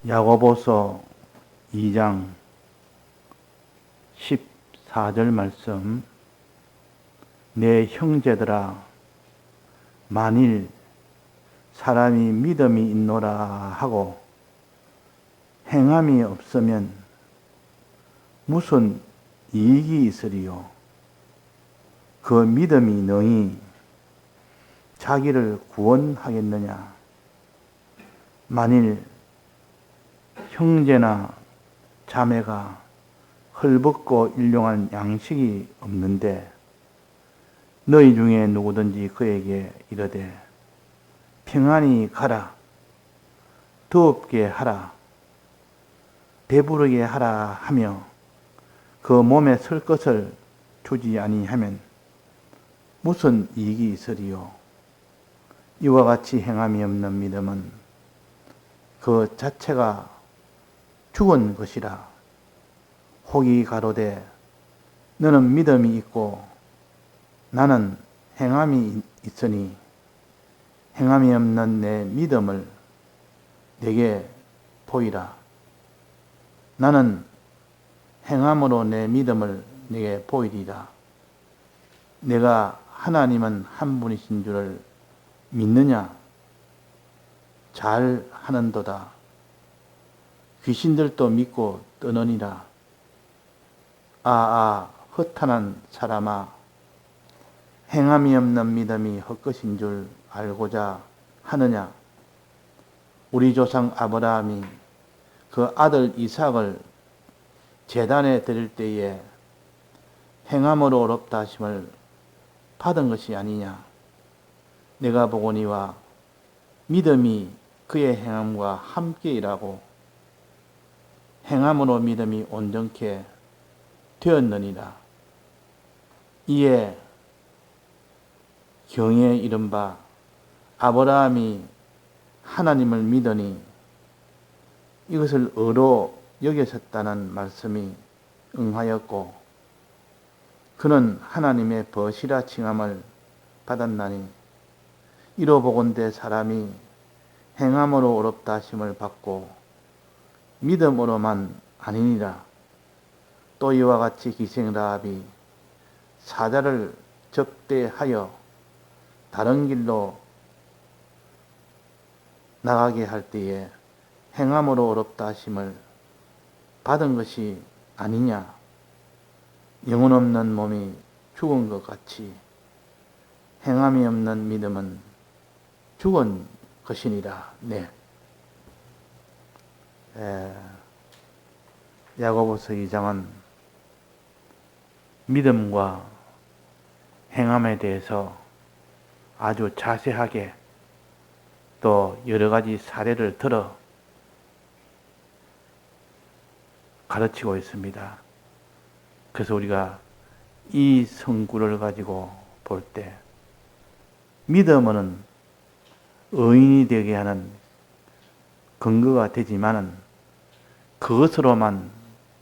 야고보서 2장 14절 말씀. 내 형제들아, 만일 사람이 믿음이 있노라 하고 행함이 없으면 무슨 이익이 있으리요? 그 믿음이 능히 자기를 구원하겠느냐? 만일 형제나 자매가 헐벗고 일용할 양식이 없는데 너희 중에 누구든지 그에게 이르되 평안히 가라, 더웁게 하라, 배부르게 하라 하며 그 몸에 쓸 것을 주지 아니하면 무슨 이익이 있으리요? 이와 같이 행함이 없는 믿음은 그 자체가 죽은 것이라. 혹이 가로되 너는 믿음이 있고 나는 행함이 있으니 행함이 없는 내 믿음을 내게 보이라. 나는 행함으로 내 믿음을 내게 보이리라. 내가 하나님은 한 분이신 줄을 믿느냐? 잘 하는도다. 귀신들도 믿고 떠느니라. 허탄한 사람아, 행함이 없는 믿음이 헛것인 줄 알고자 하느냐? 우리 조상 아브라함이 그 아들 이삭을 제단에 드릴 때에 행함으로 어렵다 하심을 받은 것이 아니냐? 내가 보거니와 믿음이 그의 행함과 함께 일하고 행함으로 믿음이 온전케 되었느니라. 이에 경에 이른바 아브라함이 하나님을 믿으니 이것을 의로 여겼었다는 말씀이 응하였고 그는 하나님의 벗이라 칭함을 받았나니 이로 보건대 사람이 행함으로 어렵다 하심을 받고 믿음으로만 아니니라. 또 이와 같이 기생라합이 사자를 적대하여 다른 길로 나가게 할 때에 행함으로 어렵다 하심을 받은 것이 아니냐? 영혼 없는 몸이 죽은 것 같이 행함이 없는 믿음은 죽은 것이니라. 네. 야고보서 2장은 믿음과 행함에 대해서 아주 자세하게 또 여러 가지 사례를 들어 가르치고 있습니다. 그래서 우리가 이 성구를 가지고 볼 때 믿음은 의인이 되게 하는 근거가 되지만은 그것으로만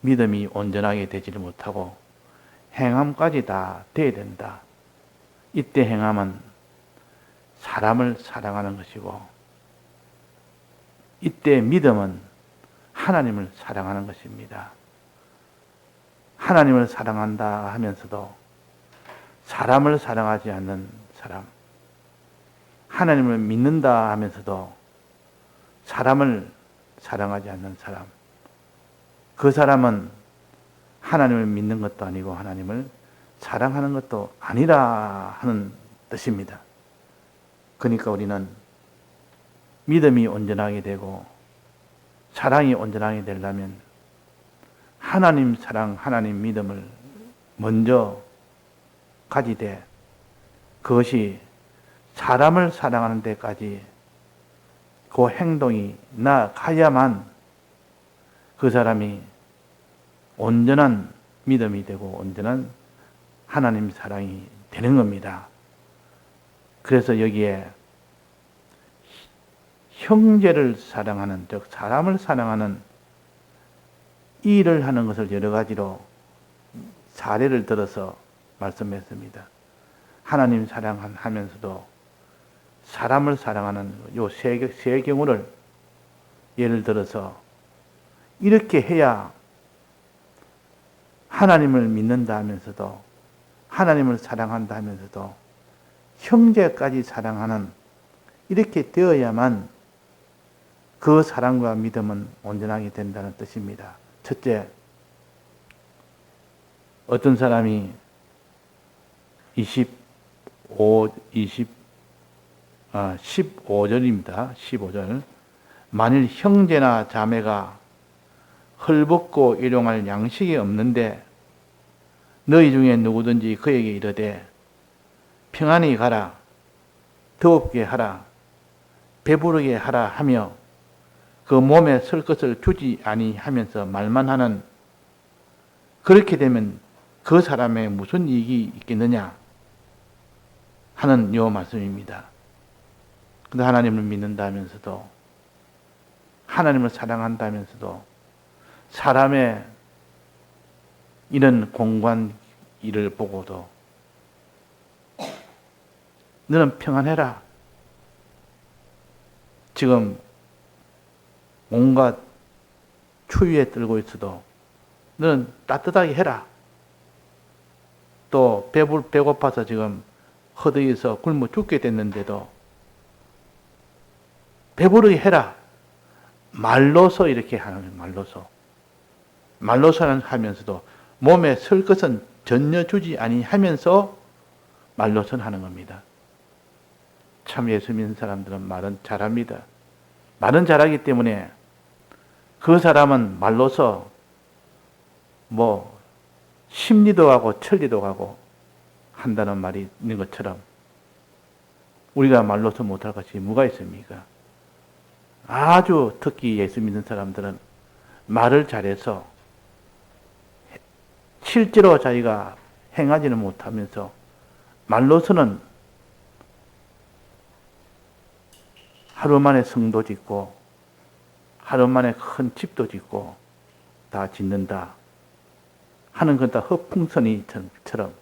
믿음이 온전하게 되지를 못하고 행함까지 다 돼야 된다. 이때 행함은 사람을 사랑하는 것이고 이때 믿음은 하나님을 사랑하는 것입니다. 하나님을 사랑한다 하면서도 사람을 사랑하지 않는 사람, 하나님을 믿는다 하면서도 사람을 사랑하지 않는 사람, 그 사람은 하나님을 믿는 것도 아니고 하나님을 사랑하는 것도 아니라 하는 뜻입니다. 그러니까 우리는 믿음이 온전하게 되고 사랑이 온전하게 되려면 하나님 사랑, 하나님 믿음을 먼저 가지되 그것이 사람을 사랑하는 데까지 그 행동이 나가야만 그 사람이 온전한 믿음이 되고 온전한 하나님 사랑이 되는 겁니다. 그래서 여기에 형제를 사랑하는, 즉 사람을 사랑하는 이 일을 하는 것을 여러 가지로 사례를 들어서 말씀했습니다. 하나님 사랑하면서도 사람을 사랑하는 요 세 경우를 예를 들어서 이렇게 해야 하나님을 믿는다 하면서도 하나님을 사랑한다 하면서도 형제까지 사랑하는 이렇게 되어야만 그 사랑과 믿음은 온전하게 된다는 뜻입니다. 첫째, 어떤 사람이 15절입니다. 15절. 만일 형제나 자매가 헐벗고 일용할 양식이 없는데 너희 중에 누구든지 그에게 이르되 평안히 가라, 더웁게 하라, 배부르게 하라 하며 그 몸에 쓸 것을 주지 아니하면서 말만 하는, 그렇게 되면 그 사람의 무슨 이익이 있겠느냐 하는 요 말씀입니다. 근데 하나님을 믿는다면서도 하나님을 사랑한다면서도 사람의 이런 공관 일을 보고도 너는 평안해라. 지금 온갖 추위에 떨고 있어도 너는 따뜻하게 해라. 또 배고파서 지금 허드에서 굶어 죽게 됐는데도 배부르게 해라. 말로서 이렇게 하는, 말로서는 하면서도 몸에 쓸 것은 전혀 주지 아니하면서 말로서는 하는 겁니다. 참 예수 믿는 사람들은 말은 잘합니다. 말은 잘하기 때문에 그 사람은 말로서 심리도 하고 천리도 하고 한다는 말이 있는 것처럼 우리가 말로서 못할 것이 뭐가 있습니까? 아주 특히 예수 믿는 사람들은 말을 잘해서 실제로 자기가 행하지는 못하면서 말로서는 하루 만에 성도 짓고 하루 만에 큰 집도 짓고 다 짓는다 하는 건 다 헛풍선이처럼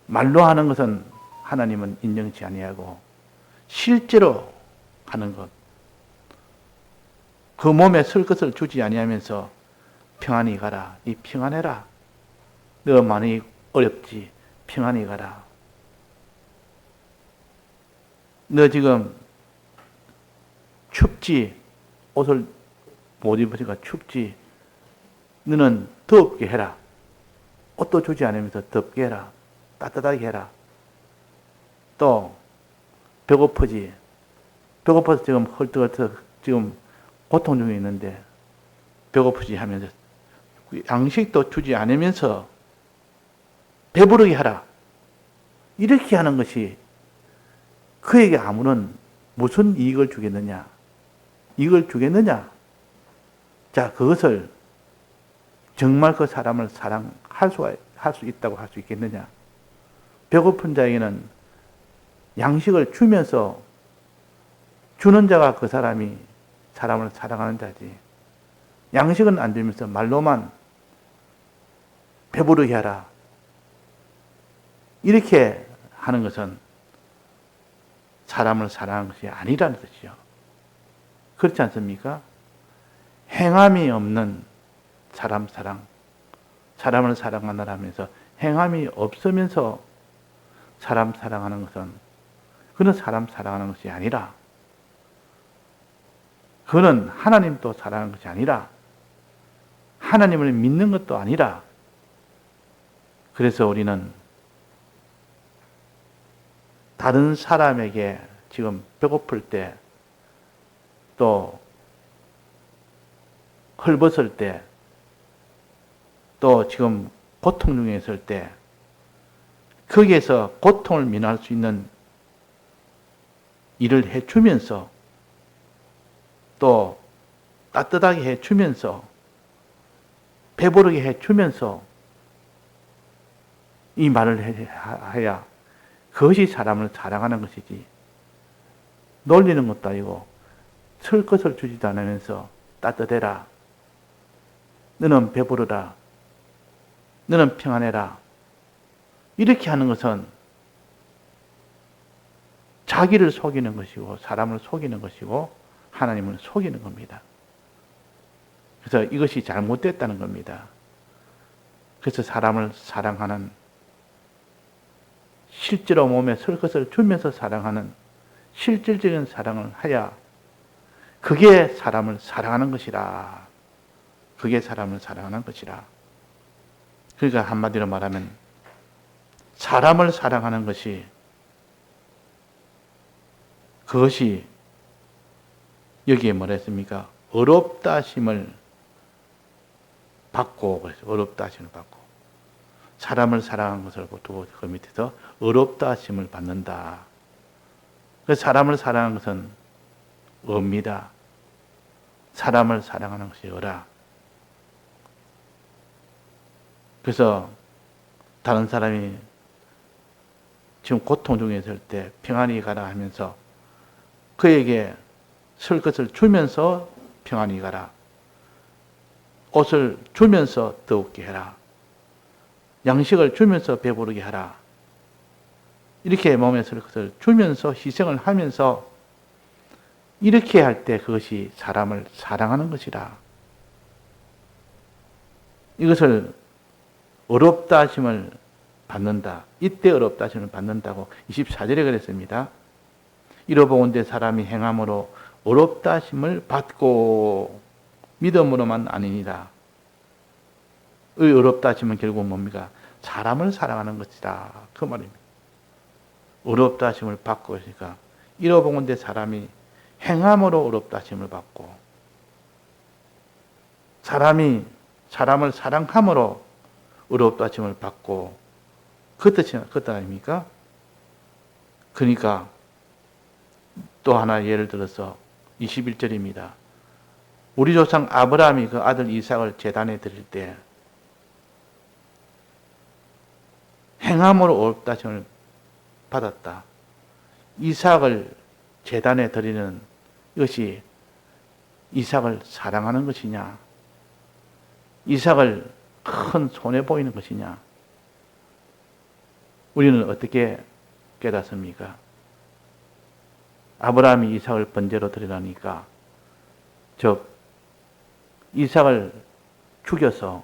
말로 하는 것은 하나님은 인정치 아니하고 실제로 하는 것, 그 몸에 쓸 것을 주지 아니하면서 평안히 가라, 이 평안해라, 너 많이 어렵지, 평안히 가라, 너 지금 춥지, 옷을 못 입으니까 춥지, 너는 덥게 해라, 옷도 주지 않으면서 덥게 해라, 따뜻하게 해라. 또 배고프지, 배고파서 지금 헐떡헐떡 지금 고통 중에 있는데 배고프지 하면서 양식도 주지 않으면서 배부르게 하라. 이렇게 하는 것이 그에게 아무런 무슨 이익을 주겠느냐? 이익을 주겠느냐? 자, 그것을 정말 그 사람을 사랑할 수 있다고 할 수 있겠느냐? 배고픈 자에게는 양식을 주면서 주는 자가 그 사람이 사람을 사랑하는 자지. 양식은 안 주면서 말로만 배부르게 하라. 이렇게 하는 것은 사람을 사랑하는 것이 아니라는 뜻이죠. 그렇지 않습니까? 행함이 없는 사람 사랑, 사람을 사랑한다 하면서 행함이 없으면서 사람 사랑하는 것은 그는 사람 사랑하는 것이 아니라, 그는 하나님도 사랑하는 것이 아니라, 하나님을 믿는 것도 아니라, 그래서 우리는 다른 사람에게 지금 배고플 때, 또 헐벗을 때, 또 지금 고통 중에 있을 때, 거기에서 고통을 면할 수 있는 일을 해주면서, 또 따뜻하게 해주면서, 배부르게 해주면서 이 말을 해야 그것이 사람을 사랑하는 것이지, 놀리는 것도 아니고 쓸 것을 주지도 않으면서 따뜻해라, 너는 배부르라, 너는 평안해라, 이렇게 하는 것은 자기를 속이는 것이고 사람을 속이는 것이고 하나님을 속이는 겁니다. 그래서 이것이 잘못됐다는 겁니다. 그래서 사람을 사랑하는, 실제로 몸에 설 것을 주면서 사랑하는 실질적인 사랑을 해야 그게 사람을 사랑하는 것이라. 그게 사람을 사랑하는 것이라. 그러니까 한마디로 말하면 사람을 사랑하는 것이, 그것이 여기에 뭐라 했습니까? 어렵다 하심을 받고, 그래서 어렵다 하심을 받고, 사람을 사랑하는 것을 두고 그 밑에서 어렵다 하심을 받는다. 그래서 사람을 사랑하는 것은 업니다. 사람을 사랑하는 것이 어라. 그래서 다른 사람이 지금 고통 중에 있을 때 평안히 가라 하면서 그에게 쓸 것을 주면서 평안히 가라. 옷을 주면서 더욱게 해라. 양식을 주면서 배부르게 하라. 이렇게 몸에 쓸 것을 주면서 희생을 하면서 이렇게 할 때 그것이 사람을 사랑하는 것이라. 이것을 어렵다 하심을 받는다. 이때 어렵다 하심을 받는다고 24절에 그랬습니다. 이로보건대 사람이 행함으로 어렵다 하심을 받고 믿음으로만 아니니라. 의 어렵다 하심은 결국 뭡니까? 사람을 사랑하는 것이다. 그 말입니다. 어렵다 하심을 받고 그러니까 이로보건대 사람이 행함으로 어렵다 하심을 받고 사람이 사람을 사랑함으로 어렵다 하심을 받고 그 뜻이 아닙니까? 그러니까 또 하나 예를 들어서 21절입니다. 우리 조상 아브라함이 그 아들 이삭을 제단에 드릴 때 행함으로 어렵다 하심을 받았다. 이삭을 제단에 드리는 이것이 이삭을 사랑하는 것이냐? 이삭을 큰 손해 보이는 것이냐? 우리는 어떻게 깨닫습니까? 아브라함이 이삭을 번제로 드리라니까 즉 이삭을 죽여서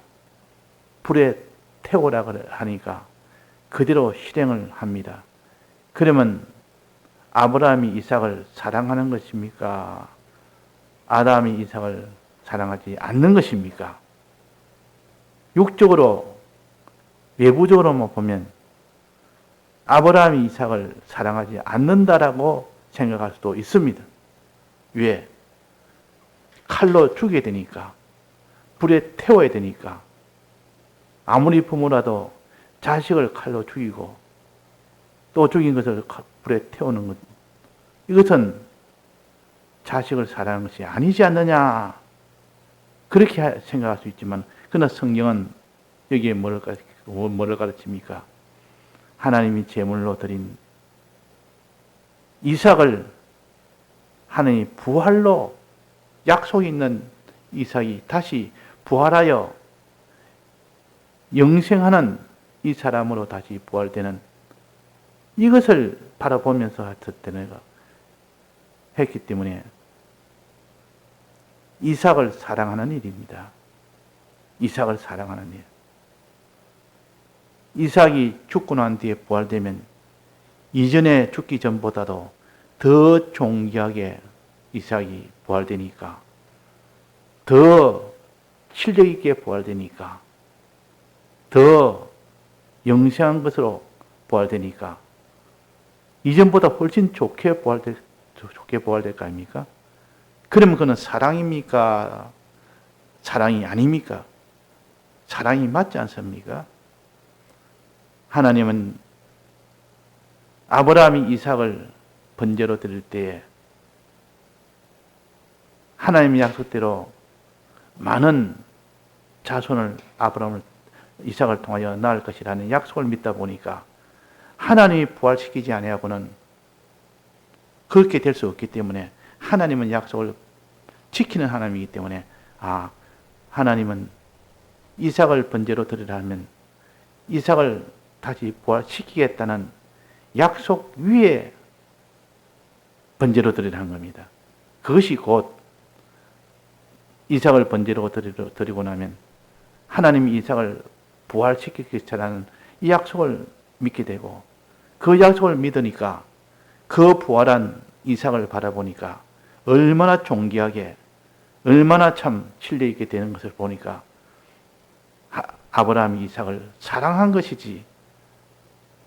불에 태우라 하니까 그대로 실행을 합니다. 그러면 아브라함이 이삭을 사랑하는 것입니까? 아담이 이삭을 사랑하지 않는 것입니까? 육적으로 외부적으로만 보면 아브라함이 이삭을 사랑하지 않는다라고 생각할 수도 있습니다. 왜? 칼로 죽여야 되니까, 불에 태워야 되니까. 아무리 부모라도 자식을 칼로 죽이고 또 죽인 것을 불에 태우는 것, 이것은 자식을 사랑하는 것이 아니지 않느냐, 그렇게 생각할 수 있지만 그러나 성경은 여기에 뭐를 가르칩니까? 하나님이 제물로 드린 이삭을 하나님이 부활로 약속이 있는 이삭이 다시 부활하여 영생하는 이 사람으로 다시 부활되는 이것을 바라보면서 했기 때문에 이삭을 사랑하는 일입니다. 이삭을 사랑하는 일. 이삭이 죽고 난 뒤에 부활되면 이전에 죽기 전보다도 더 존귀하게 이삭이 부활되니까, 더 실력 있게 부활되니까, 더 영생한 것으로 부활되니까 이전보다 훨씬 좋게 부활될 거 아닙니까? 그러면 그는 사랑입니까? 사랑이 아닙니까? 사랑이 맞지 않습니까? 하나님은 아브라함이 이삭을 번제로 드릴 때에 하나님의 약속대로 많은 자손을 이삭을 통하여 낳을 것이라는 약속을 믿다 보니까 하나님이 부활시키지 아니하고는 그렇게 될 수 없기 때문에 하나님은 약속을 지키는 하나님이기 때문에 하나님은 이삭을 번제로 드리라 하면 이삭을 다시 부활시키겠다는 약속 위에 번제로 드리라는 겁니다. 그것이 곧 이삭을 번제로 드리고 나면 하나님이 이삭을 부활시키겠다는 이 약속을 믿게 되고, 그 약속을 믿으니까 그 부활한 이삭을 바라보니까 얼마나 존귀하게, 얼마나 참 신뢰 있게 되는 것을 보니까 아브라함이 이삭을 사랑한 것이지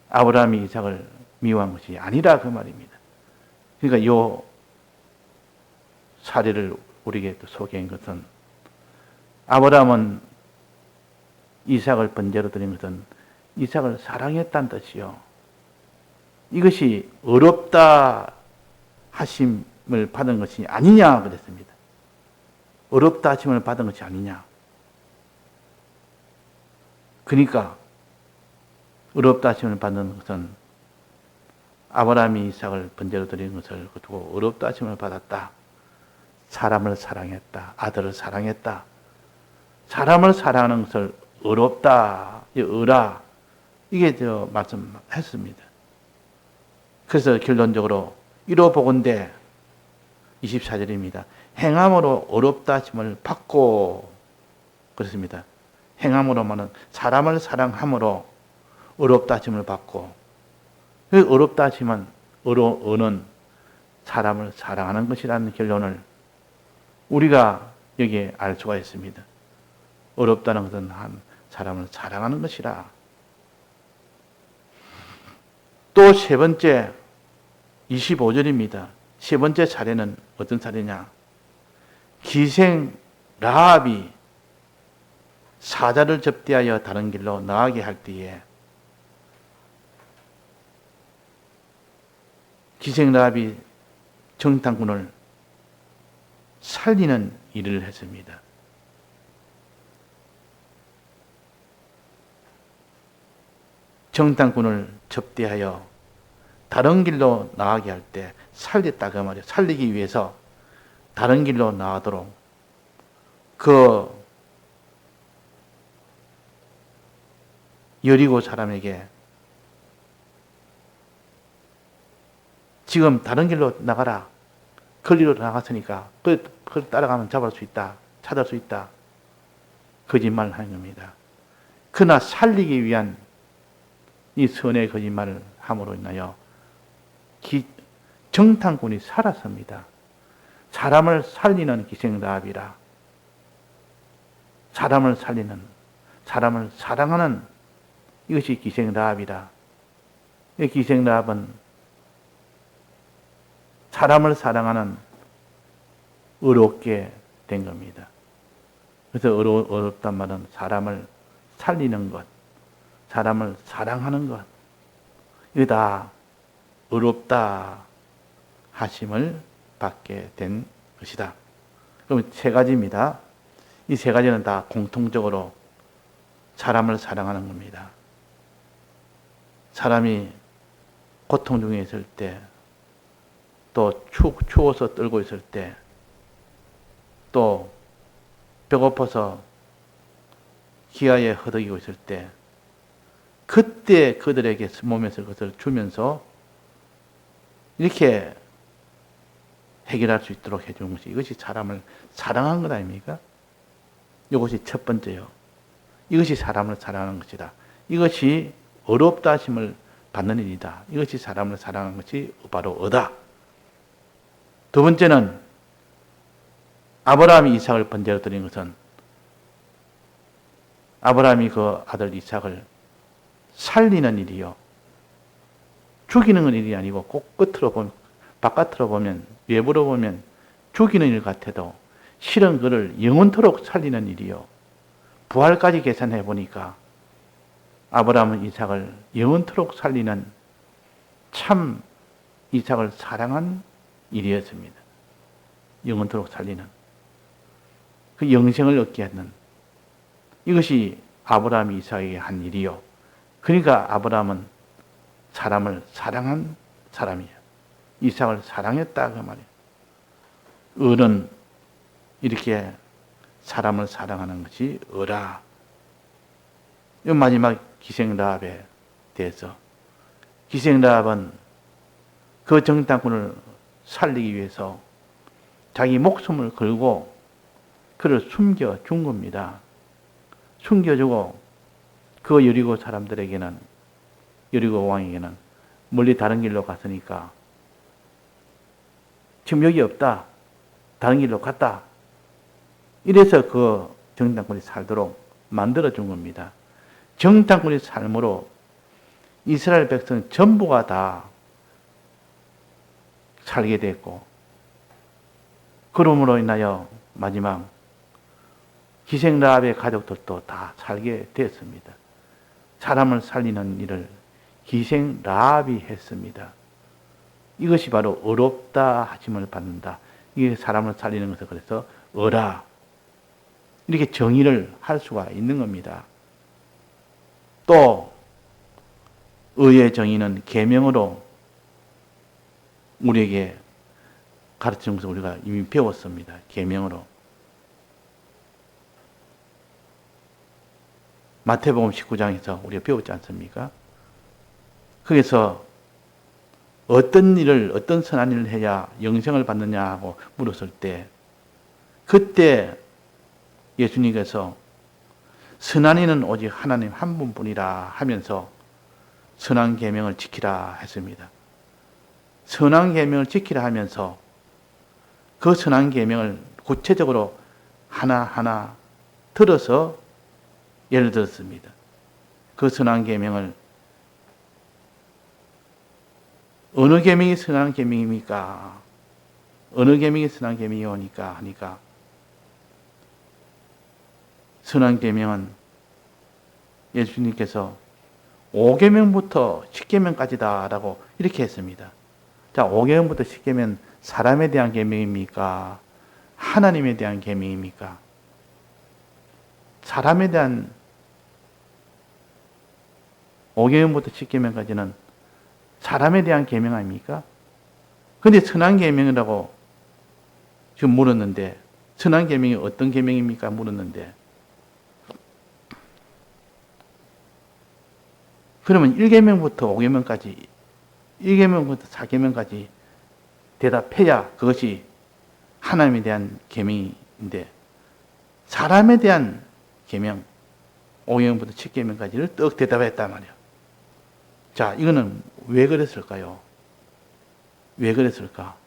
아브라함이 이삭을 미워한 것이 아니라 그 말입니다. 그러니까 이 사례를 우리에게 소개한 것은, 아브라함은 이삭을 번제로 드린 것은 이삭을 사랑했다는 뜻이요. 이것이 어렵다 하심을 받은 것이 아니냐 그랬습니다. 어렵다 하심을 받은 것이 아니냐. 그러니까 어렵다 하심을 받는 것은 아브라함이 이삭을 번제로 드린 것을 두고 어렵다 하심을 받았다. 사람을 사랑했다. 아들을 사랑했다. 사람을 사랑하는 것을 어렵다, 어라, 이게 저 말씀했습니다. 그래서 결론적으로 이로 보건대 24절입니다. 행함으로 어렵다 하심을 받고 그렇습니다. 행함으로만은 사람을 사랑함으로 어렵다 하심을 받고, 그 어렵다 하심은 어는 사람을 사랑하는 것이라는 결론을 우리가 여기에 알 수가 있습니다. 어렵다는 것은 한 사람을 사랑하는 것이라. 또 세 번째 25절입니다. 세 번째 사례는 어떤 사례냐? 기생 라합이 사자를 접대하여 다른 길로 나가게 할 때에 기생 라합이 정탐꾼을 살리는 일을 했습니다. 정탐꾼을 접대하여 다른 길로 나가게 할 때 살렸다 그 말이에요. 살리기 위해서 다른 길로 나가도록 그 여리고 사람에게 지금 다른 길로 나가라. 거리로 나갔으니까 그걸 따라가면 잡을 수 있다. 찾을 수 있다. 거짓말을 하는 겁니다. 그러나 살리기 위한 이 선의 거짓말을 함으로 인하여 정탐꾼이 살았습니다. 사람을 살리는 기생 라합이라. 사람을 살리는, 사람을 사랑하는 이것이 기생 라합이라. 이 기생 라합은 사람을 사랑하는 어렵게 된 겁니다. 그래서 어렵단 말은 사람을 살리는 것, 사람을 사랑하는 것, 이거 다 어렵다 하심을 받게 된 것이다. 그럼 세 가지입니다. 이 세 가지는 다 공통적으로 사람을 사랑하는 겁니다. 사람이 고통 중에 있을 때, 또 추워서 떨고 있을 때, 또 배고파서 기아에 허덕이고 있을 때, 그때 그들에게 몸에서 그것을 주면서 이렇게 해결할 수 있도록 해주는 것이, 이것이 사람을 사랑하는 것 아닙니까? 이것이 첫 번째요. 이것이 사람을 사랑하는 것이다. 이것이 어렵다 하심을 받는 일이다. 이것이 사람을 사랑하는 것이 바로 어다. 두 번째는 아브라함이 이삭을 번제로 드린 것은 아브라함이 그 아들 이삭을 살리는 일이요. 죽이는 일이 아니고 꼭 끝으로 보면, 바깥으로 보면, 외부로 보면 죽이는 일 같아도 실은 그를 영원토록 살리는 일이요. 부활까지 계산해 보니까 아브라함은 이삭을 영원토록 살리는 참 이삭을 사랑한 일이었습니다. 영원토록 살리는 그 영생을 얻게 하는 이것이 아브라함이 이삭에게 한 일이요. 그러니까 아브라함은 사람을 사랑한 사람이에요. 이삭을 사랑했다 그 말이에요. 을은 이렇게 사람을 사랑하는 것이 어라. 이 마지막 기생 라합에 대해서, 기생 라합은 그 정탐꾼을 살리기 위해서 자기 목숨을 걸고 그를 숨겨 준 겁니다. 숨겨주고 그 여리고 사람들에게는, 여리고 왕에게는 멀리 다른 길로 갔으니까 지금 여기 없다, 다른 길로 갔다, 이래서 그 정탐꾼이 살도록 만들어 준 겁니다. 정탐꾼의 삶으로 이스라엘 백성 전부가 다 살게 됐고, 그러므로 인하여 마지막 희생 라합의 가족들도 다 살게 됐습니다. 사람을 살리는 일을 희생 라합이 했습니다. 이것이 바로 의롭다 하심을 받는다. 이게 사람을 살리는 것을 그래서 의라, 이렇게 정의를 할 수가 있는 겁니다. 또 의의 정의는 계명으로 우리에게 가르치는 것을 우리가 이미 배웠습니다. 계명으로. 마태복음 19장에서 우리가 배웠지 않습니까? 거기서 어떤 일을, 어떤 선한 일을 해야 영생을 받느냐 하고 물었을 때, 그때 예수님께서 선한 이는 오직 하나님 한 분뿐이라 하면서 선한 계명을 지키라 했습니다. 선한 계명을 지키라 하면서 그 선한 계명을 구체적으로 하나하나 들어서 예를 들었습니다. 그 선한 계명을 어느 계명이 선한 계명입니까? 어느 계명이 선한 계명이오니까 하니까, 선한 계명은 예수님께서 5계명부터 10계명까지다 라고 이렇게 했습니다. 자, 5계명부터 10계명, 사람에 대한 계명입니까? 하나님에 대한 계명입니까? 사람에 대한 5계명부터 10계명까지는 사람에 대한 계명 아닙니까? 근데 선한 계명이라고 지금 물었는데, 선한 계명이 어떤 계명입니까? 물었는데, 그러면 1계명부터 5계명까지, 1계명부터 4계명까지 대답해야 그것이 하나님에 대한 계명인데, 사람에 대한 계명, 5계명부터 10계명까지를 떡 대답했단 말이에요. 자, 이거는 왜 그랬을까요? 왜 그랬을까?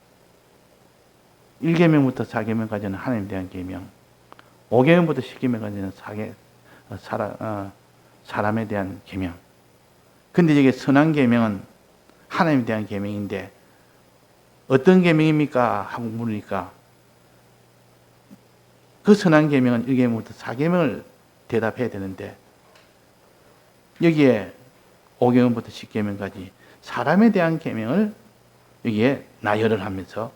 1계명부터 4계명까지는 하나님에 대한 계명, 5계명부터 10계명까지는 사람에 대한 계명. 근데 이게 선한 계명은 하나님에 대한 계명인데 어떤 계명입니까? 하고 물으니까 그 선한 계명은 1계명부터 4계명을 대답해야 되는데 여기에 5계명부터 10계명까지 사람에 대한 계명을 여기에 나열을 하면서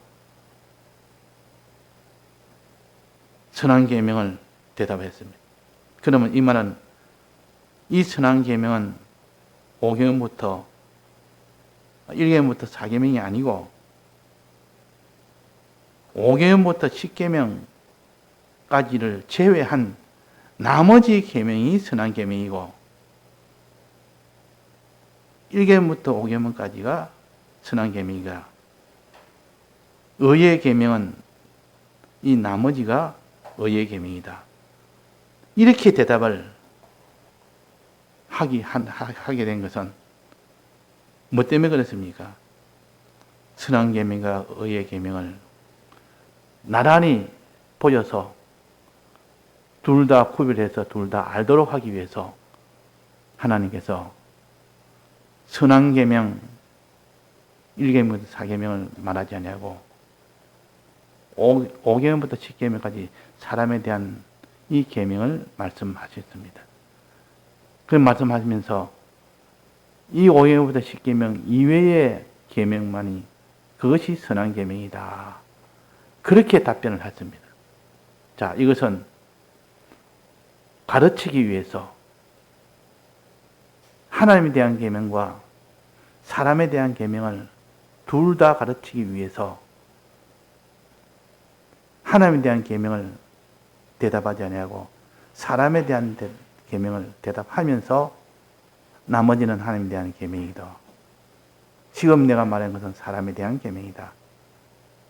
선한 계명을 대답했습니다. 그러면 이 말은 이 선한 계명은 5계명부터 1계명부터 4계명이 아니고 5계명부터 10계명까지를 제외한 나머지 계명이 선한 계명이고 1계명부터 5계명까지가 선한 계명이가, 의의 계명은 이 나머지가 의의 계명이다. 이렇게 대답을 하게 된 것은 뭐 때문에 그랬습니까? 선한 계명과 의의 계명을 나란히 보여서 둘 다 구별해서 둘 다 알도록 하기 위해서 하나님께서 선한 계명 1계명부터 4계명을 말하지 아니하고 5계명부터 10계명까지 사람에 대한 이 계명을 말씀하셨습니다. 그 말씀하시면서 이 5계명부터 10계명 이외의 계명만이 그것이 선한 계명이다. 그렇게 답변을 했습니다. 자, 이것은 가르치기 위해서 하나님에 대한 계명과 사람에 대한 계명을 둘 다 가르치기 위해서 하나님에 대한 계명을 대답하지 아니하고 사람에 대한 계명을 대답하면서 나머지는 하나님에 대한 계명이다. 지금 내가 말한 것은 사람에 대한 계명이다.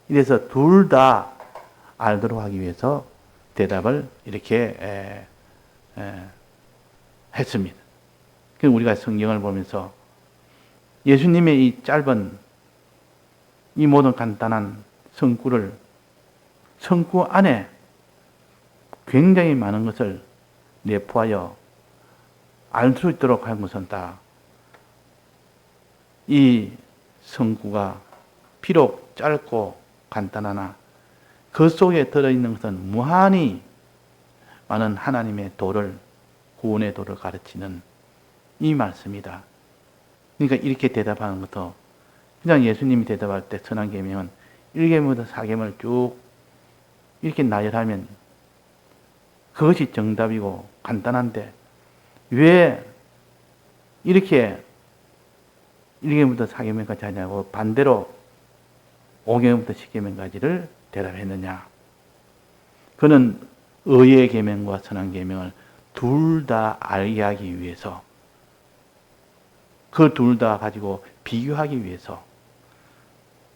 이래서 둘 다 알도록 하기 위해서 대답을 이렇게 했습니다. 그럼 우리가 성경을 보면서 예수님의 이 짧은 이 모든 간단한 성구 안에 굉장히 많은 것을 내포하여 알 수 있도록 한 것은 다 이 성구가 비록 짧고 간단하나 그 속에 들어있는 것은 무한히 많은 하나님의 도를, 구원의 도를 가르치는 이 말씀이다. 그러니까 이렇게 대답하는 것도 그냥 예수님이 대답할 때 선한 계명은 1계명부터 4계명을 쭉 이렇게 나열하면 그것이 정답이고 간단한데 왜 이렇게 1계명부터 4계명까지 하냐고 반대로 5계명부터 10계명까지를 대답했느냐. 그는 의의 계명과 선한 계명을 둘 다 알게 하기 위해서 그 둘 다 가지고 비교하기 위해서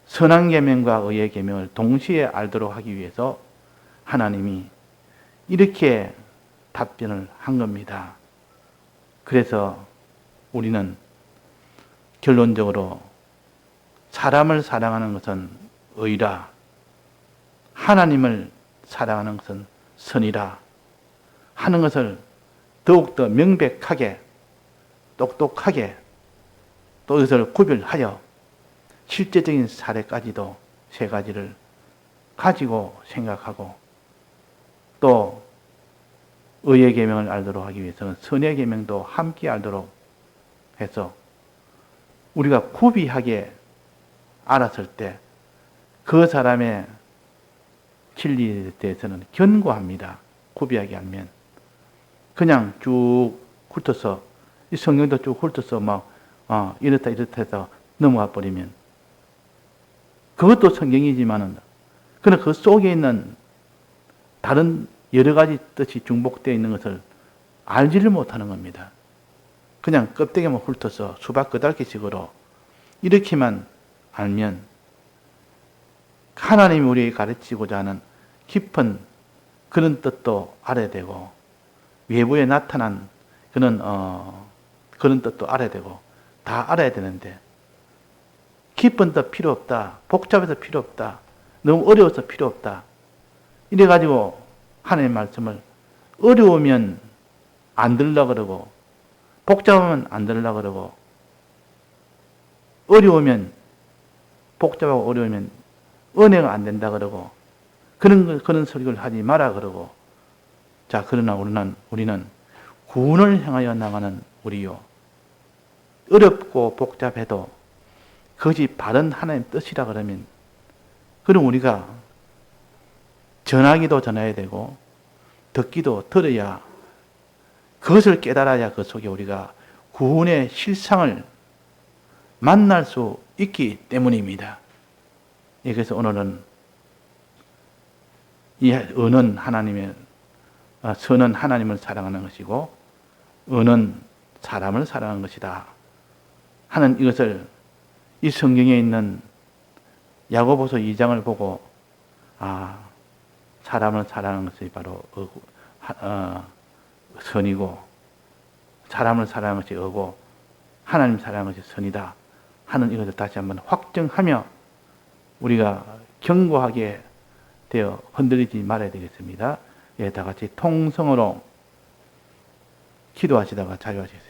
선한 계명과 의의 계명을 동시에 알도록 하기 위해서 하나님이 이렇게 답변을 한 겁니다. 그래서 우리는 결론적으로 사람을 사랑하는 것은 의라, 하나님을 사랑하는 것은 선이라 하는 것을 더욱더 명백하게, 똑똑하게 또 이것을 구별하여 실제적인 사례까지도 세 가지를 가지고 생각하고 또 의의 계명을 알도록 하기 위해서는 선의 계명도 함께 알도록 해서 우리가 구비하게 알았을 때 그 사람의 진리에 대해서는 견고합니다. 구비하게 알면 그냥 쭉 훑어서 이 성경도 쭉 훑어서 막 이렇다 해서 넘어가 버리면 그것도 성경이지만은 그러나 그 속에 있는 다른 여러 가지 뜻이 중복되어 있는 것을 알지를 못하는 겁니다. 그냥 껍데기만 훑어서 수박 끄달기식으로 이렇게만 알면 하나님이 우리에게 가르치고자 하는 깊은 그런 뜻도 알아야 되고 외부에 나타난 그런 뜻도 알아야 되고 다 알아야 되는데 깊은 뜻 필요 없다. 복잡해서 필요 없다. 너무 어려워서 필요 없다. 이래가지고 하나님의 말씀을 어려우면 안 들으려고 그러고 복잡하면 안 들으려고 그러고 어려우면 복잡하고 어려우면 은혜가 안 된다 그러고 그런 소리를 하지 마라 그러고 자 그러나 우리는 구원을 향하여 나가는 우리요 어렵고 복잡해도 그것이 바른 하나님 뜻이라 그러면 그럼 우리가 전하기도 전해야 되고 듣기도 들어야 그것을 깨달아야 그 속에 우리가 구원의 실상을 만날 수 있기 때문입니다. 그래서 오늘은 이 은은 하나님의 선은 하나님을 사랑하는 것이고 은은 사람을 사랑하는 것이다 하는 이것을 이 성경에 있는 야고보서 2장을 보고 사람을 사랑하는 것이 바로 선이고 사람을 사랑하는 것이 의고 하나님 사랑하는 것이 선이다 하는 이것을 다시 한번 확정하며 우리가 견고하게 되어 흔들리지 말아야 되겠습니다. 다 같이 통성으로 기도하시다가 자유하시겠습니다.